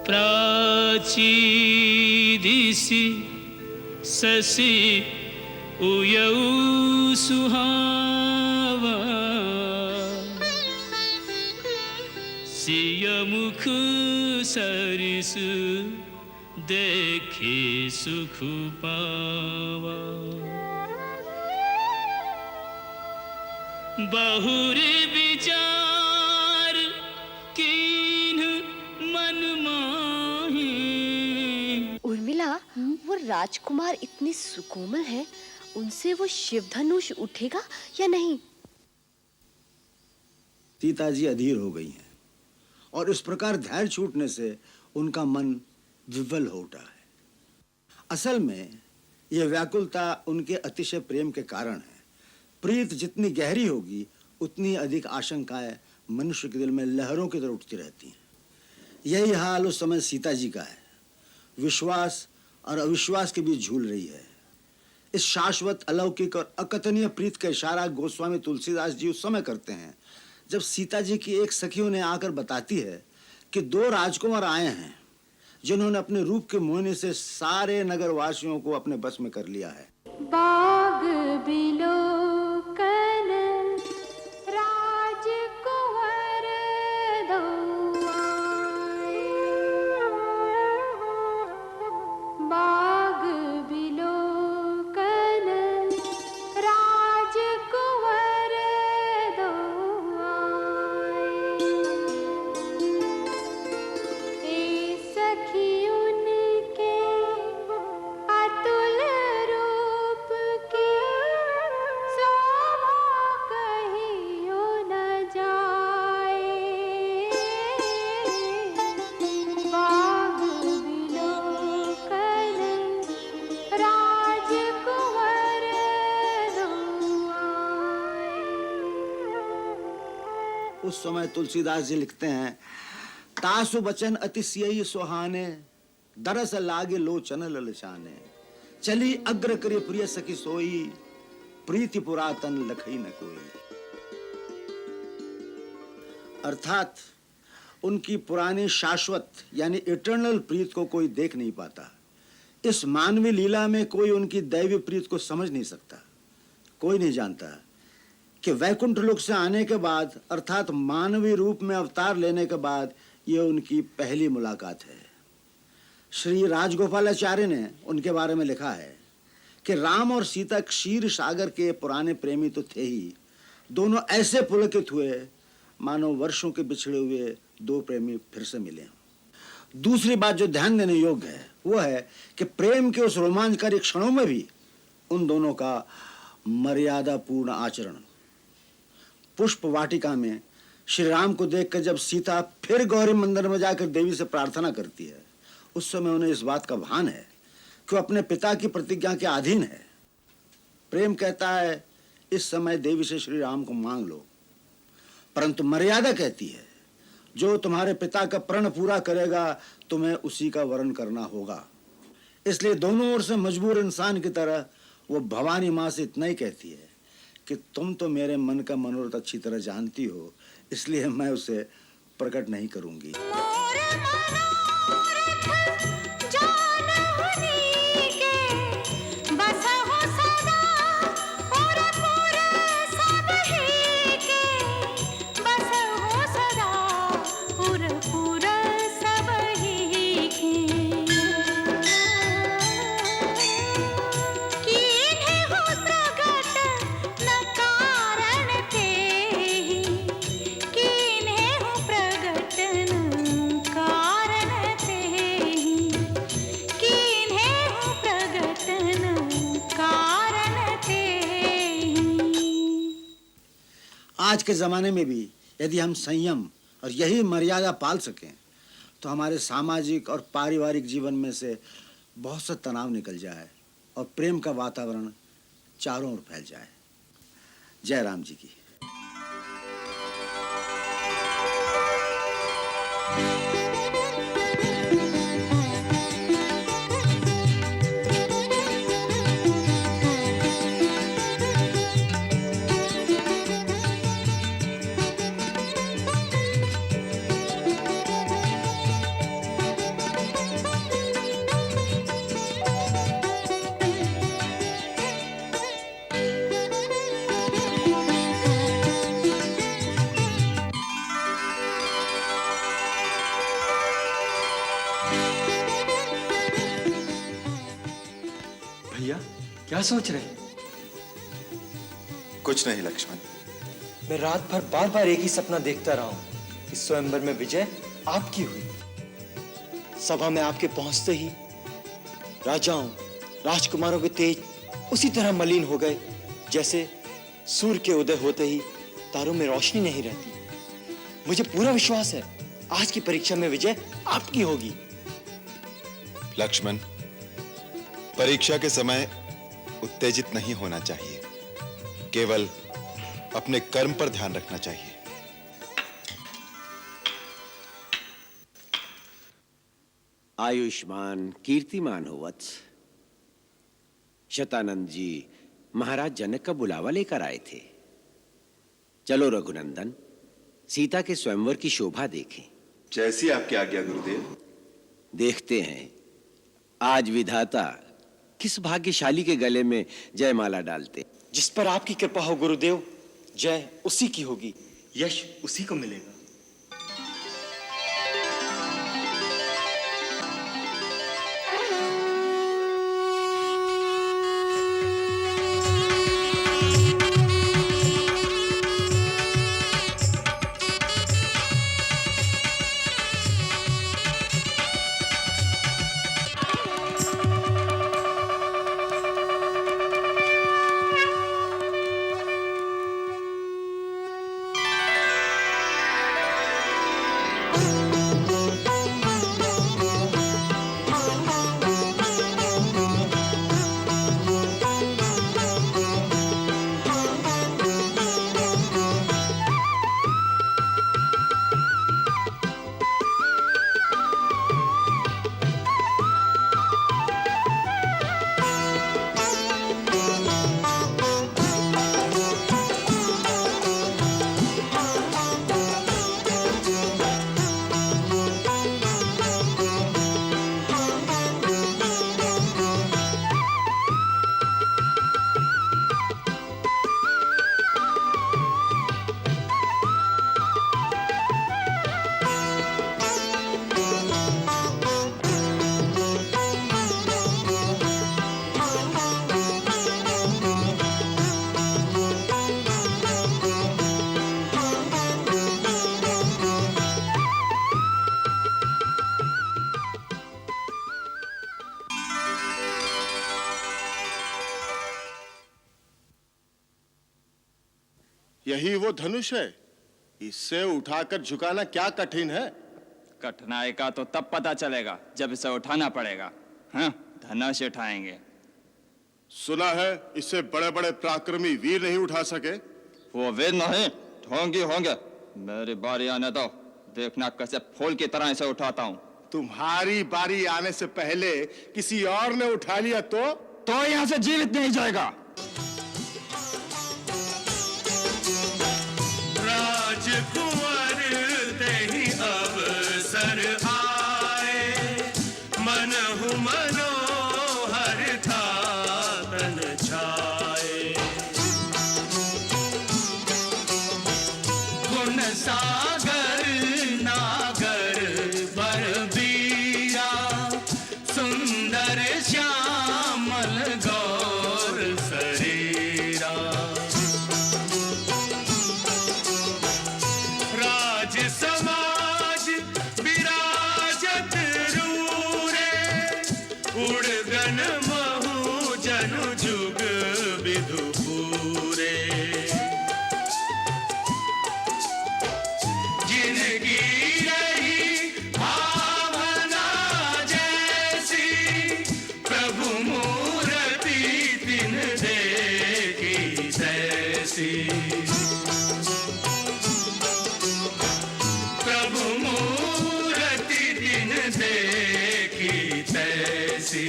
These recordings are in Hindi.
प्राची दिसि शशि उयऊ सुहावा सिय मुख सरिस देखे सुख पावा बहुरी विचार कीन मन माही। उर्मिला, वो राजकुमार इतने सुकोमल हैं, उनसे वो शिवधनुष उठेगा या नहीं? सीता जी अधीर हो गई हैं और इस प्रकार धैर्य छूटने से उनका मन विवल हो उठा है। असल में यह व्याकुलता उनके अतिशय प्रेम के कारण है। प्रीत जितनी गहरी होगी उतनी अधिक आशंकाएं मनुष्य के दिल में लहरों की तरह उठती रहती हैं। यही हाल उस समय सीता जी का है। विश्वास और अविश्वास के बीच झूल रही है। इस शाश्वत, अलौकिक और अकथनीय प्रीत का इशारा गोस्वामी तुलसीदास जी उस समय करते हैं जब सीता जी की एक सखी उन्हें आकर बताती है कि 2 राजकुमार आए हैं जिन्होंने अपने रूप के मोहनी से सारे नगरवासियों को अपने बस में कर लिया है। बाग बिलोकन राजकुंवर दो आए, बाग बिलोकन राजकुंवर दो आए, ए सखी उनके अतुल रूप की शोभा कहियो न जाए, बाग बिलोकन राजकुंवर दो आए। उस समय तुलसीदास जी लिखते हैं, तासु बचन अतिशयी सुहाने दरस लागे लोचन ललचाने, चली अग्र करे प्रिय सखी सोई प्रीति पुरातन लखई न कोई। अर्थात उनकी पुरानी शाश्वत यानी इटर्नल प्रीत को कोई देख नहीं पाता। इस मानवीय लीला में कोई उनकी दैवी प्रीत को समझ नहीं सकता। कोई नहीं जानता कि वैकुंठ लोक से आने के बाद अर्थात मानवीय रूप में अवतार लेने के बाद यह उनकी पहली मुलाकात है। श्री राजगोपालाचार्य ने उनके बारे में लिखा है कि राम और सीता क्षीर सागर के पुराने प्रेमी तो थे ही, दोनों ऐसे पुलकित हुए मानो वर्षों के बिछड़े हुए 2 प्रेमी फिर से मिले। दूसरी बात जो ध्यान देने योग्य है वो है कि प्रेम के उस रोमांचकारी क्षणों में भी उन दोनों का मर्यादापूर्ण आचरण। पुष्प वाटिका में श्री राम को देखकर जब सीता फिर गौरी मंदिर में जाकर देवी से प्रार्थना करती है, उस समय उन्हें इस बात का भान है कि वो अपने पिता की प्रतिज्ञा के अधीन है। प्रेम कहता है इस समय देवी से श्री राम को मांग लो, परंतु मर्यादा कहती है जो तुम्हारे पिता का प्रण पूरा करेगा तुम्हें उसी का वरण करना होगा। इसलिए दोनों ओर से मजबूर इंसान की तरह वो भवानी माँ से इतना ही कहती है कि तुम तो मेरे मन का मनोरथ अच्छी तरह जानती हो, इसलिए मैं उसे प्रकट नहीं करूंगी। आज के ज़माने में भी यदि हम संयम और यही मर्यादा पाल सकें तो हमारे सामाजिक और पारिवारिक जीवन में से बहुत सा तनाव निकल जाए और प्रेम का वातावरण चारों ओर फैल जाए। जय राम जी की। क्या सोच रहे हैं? कुछ नहीं लक्ष्मण। मैं रात भर बार बार एक ही सपना देखता रहा हूं कि स्वयंवर में विजय आपकी हुई। सभा में आपके पहुंचते ही राजाओं राजकुमारों के तेज उसी तरह मलिन हो गए जैसे सूर्य के उदय होते ही तारों में रोशनी नहीं रहती। मुझे पूरा विश्वास है आज की परीक्षा में विजय आपकी होगी। लक्ष्मण, परीक्षा के समय उत्तेजित नहीं होना चाहिए, केवल अपने कर्म पर ध्यान रखना चाहिए। आयुष्मान कीर्तिमान हो वत्स। शतानंद जी महाराज जनक का बुलावा लेकर आए थे। चलो रघुनंदन, सीता के स्वयंवर की शोभा देखें। जैसी आपकी आज्ञा गुरुदेव। देखते हैं आज विधाता किस भाग्यशाली के गले में जयमाला डालते। जिस पर आपकी कृपा हो गुरुदेव, जय उसी की होगी, यश उसी को मिलेगा। यही वो धनुष है। इससे उठाकर झुकाना क्या कठिन है? कठिनाई का तो तब पता चलेगा जब इसे उठाना पड़ेगा। हाँ, धनुष उठाएंगे। सुना है इससे बड़े बड़े पराक्रमी वीर नहीं उठा सके। वो वीर नहीं, ढोंगी होंगे। मेरी बारी आने दो, देखना कैसे फूल की तरह इसे उठाता हूँ। तुम्हारी बारी आने से पहले किसी और ने उठा लिया तो यहाँ से जीवित नहीं जाएगा। राजकुंवर तेहि अवसर आए, मनहु मनोहर था तन छाए। गुण सागर नागर बलबीरा, सुंदर श्यामल गौर शरीरा। राज समाज विराजत रूरे, उड़गन महु जनु जुग विदु पूरे। जिनकी रही भावना जैसी, प्रभु मूर्ति तिन देखी तैसी। प्रभु मूर्ति दिन देखी तैसी।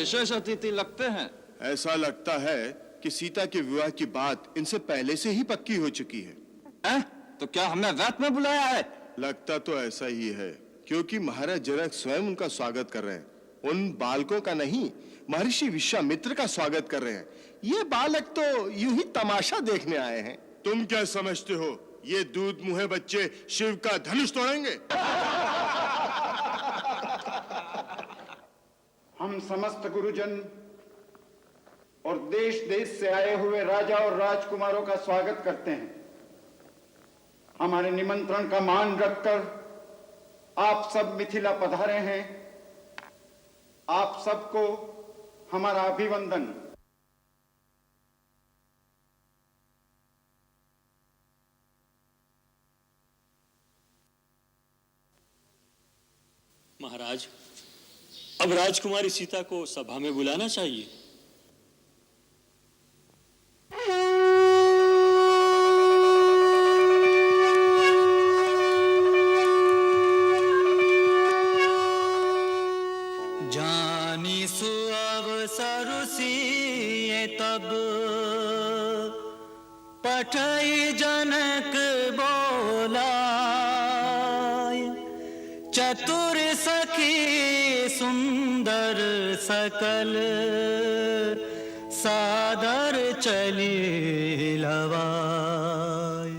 विशेष अतिथि लगते हैं। ऐसा लगता है कि सीता के विवाह की बात इनसे पहले से ही पक्की हो चुकी है। तो क्या हमें वैत में बुलाया है? लगता तो ऐसा ही है, क्योंकि महाराज जनक स्वयं उनका स्वागत कर रहे हैं। उन बालकों का नहीं, महर्षि विश्वामित्र का स्वागत कर रहे हैं। ये बालक तो यूं ही तमाशा देखने आए हैं। तुम क्या समझते हो, ये दूध मुहे बच्चे शिव का धनुष तोड़ेंगे? हम समस्त गुरुजन और देश देश से आए हुए राजा और राजकुमारों का स्वागत करते हैं। हमारे निमंत्रण का मान रखकर आप सब मिथिला पधारे हैं। आप सबको हमारा अभिवंदन। महाराज, अब राजकुमारी सीता को सभा में बुलाना चाहिए। जानी सु अवसर सिए तब पठई जनक बोला, चतुर सखी सुंदर सकल सादर चली लवाय।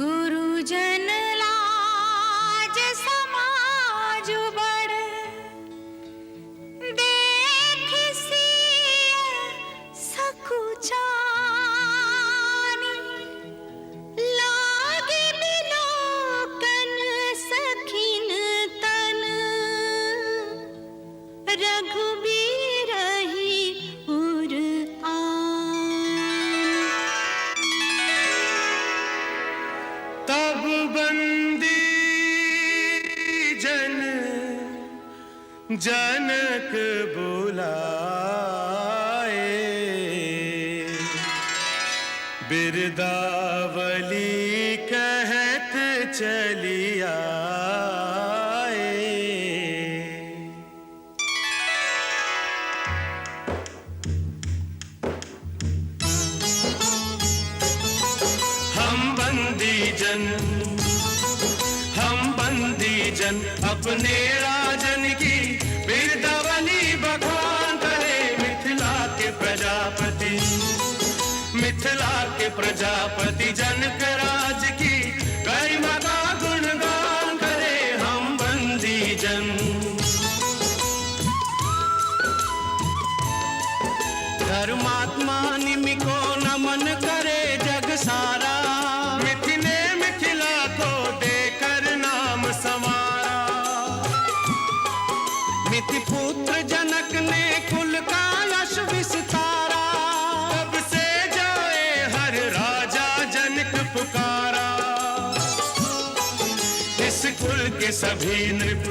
गुरुजन लाज समाज बड़ देख सिय सकुचानी, लागे बिलोकन सखिन तन रघुबीर ही उर तब बंदी जन जनक बुलाए, बिरदावली कहत चली आए। हम बंदी जन अपने राजन की बिरदावली बखान करे। मिथिला के प्रजापति जनक राज की गरिमा का गुणगान करे। हम बंदी जन धर्मात्मा निमि को नमन करे जग सारा। मिथिला को देकर नाम संवारा। मिथि पुत्र जनक ने कुल का यश विस्तारा। इस कुल के सभी नृप,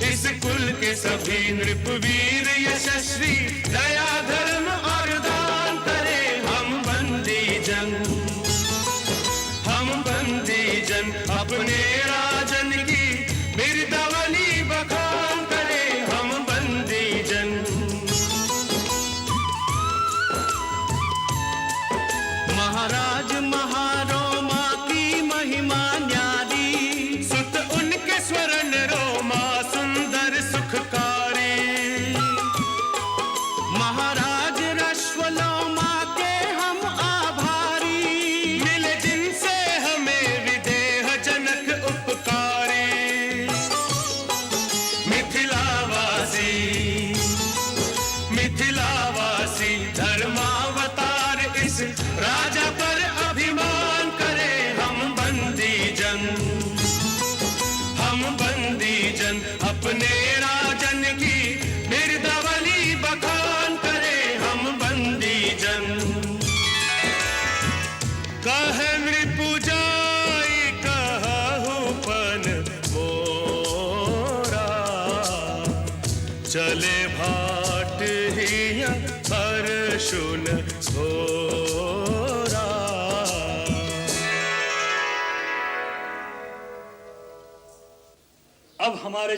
इस कुल के सभी नृप वीर यशस्वी दया धर्म और दान करे। हम बंदी जन, हम बंदी जन अपने राजन की बिरदावली बखान करे। हम बंदी जन। महाराज महारोमा की महिमा न्यारी, सुत उनके स्वर्ण रोमा सुंदर सुखकारी। महाराज रश्वलोमा के हम आभारी, मिले जिनसे हमें विदेह जनक उपकारी। मिथिलावासी, मिथिलावासी धर्मावतार इस राजा पर अभिमान करे। हम बंदी जन, हम बंदी जन अपने राजन की बिरदावली बखान करे। हम बंदी जन। कहे नृपु जाई कहु पन मोरा, चले भाट हिया हर्षुन घोरा। अब हमारे